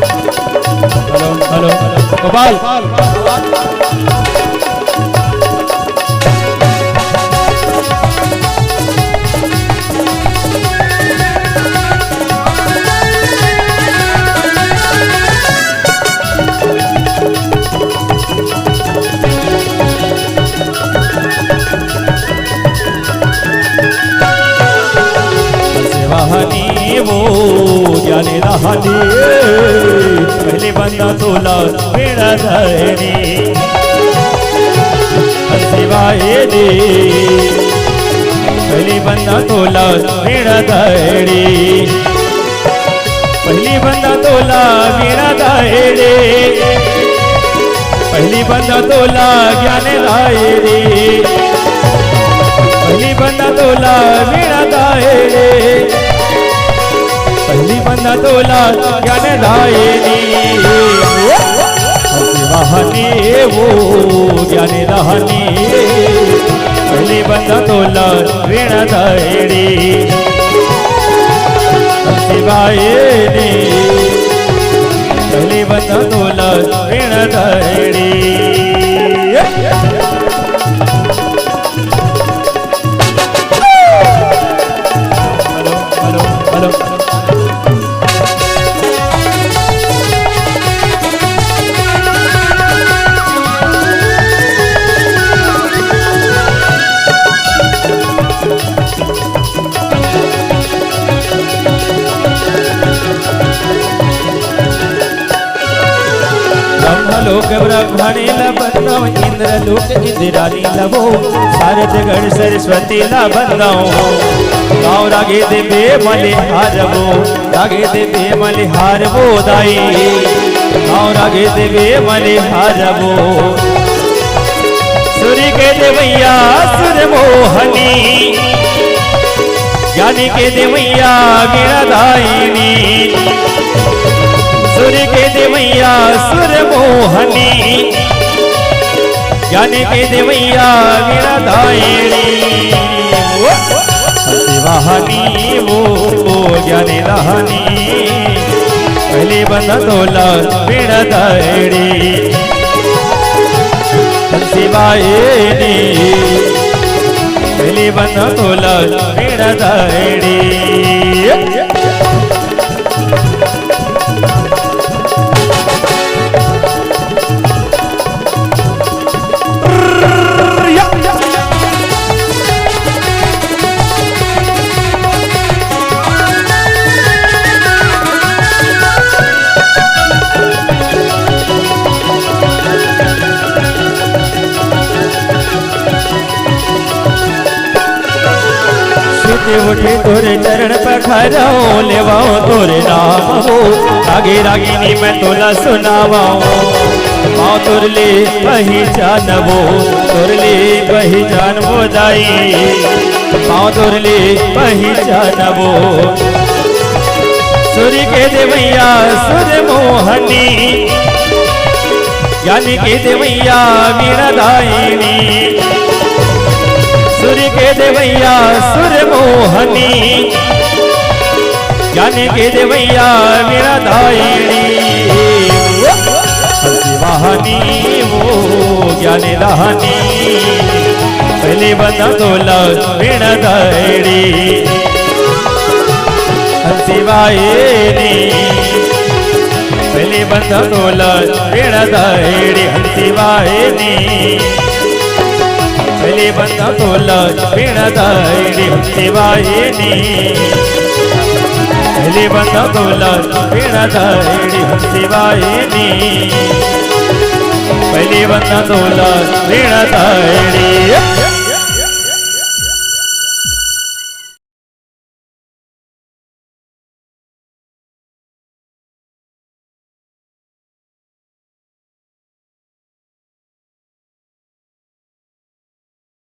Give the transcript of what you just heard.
hello Gopal वो जाने रहानी पहले बंदा तोला मेरा धैर्य सिवाय दे पहले बंदा तोला मेरा धैर्य पहली बंदा तोला मेरा धैर्य पहली बंदा तोला ज्ञान धैर्य पहली बंदा तोला मेरा धैर्य पहली बंदा तोला ज्ञान दायनी वाहनी वो ज्ञान दाहनी पहली बंदा तोला ऋण दायनी शिवायनी पहली बंदा तोला ऋण दायनी लोक ब्रह्मणे लबंदो इंद्र लोक इंद्राणी लबो शारद गण सरस्वती लबंदो गाँव रागे देवे मले हारबो रागे देवे मले हारबो दाई गाँव रागे देवे मले हारबो सूर्य के देवैया सुर मोहनी ज्ञानी के देवैया वीणा दायिनी सूर्य के देवैया सुर मोहनी ज्ञान के देवैया वीणा दायिनी वाहनी वो ज्ञान दाहनी पहले बंदा तोला वीणा दायिनी शिवायनी पहले बंदा तोला वीणा दायिनी उठे तोरे चरण पखाराओ लेवाओ तोरे नाम हो रागे रागिनी मैं तोला सुनावाओ माँ तुरले पहचान वो तुरले पहचान वो दाई माँ तुरले पहचान वो सूर्य के देवैया सुर मोहनी ज्ञान के देवैया वीणा दायिनी सूर्य के देवैया सुर मोहनी ज्ञान के देवैया वीणा दायिनी वाहनी वो ज्ञान दाहनी पहले बंदा तोला वीणा दायिनी शिवायनी पहले बंदा तोला वीणा दायिनी शिवायनी पहले बंदा तोला वीणा दायिनी शिवायनी पहले बंदा तोला वीणा दायिनी शिवायनी पहले बंदा तोला वीणा दायिनी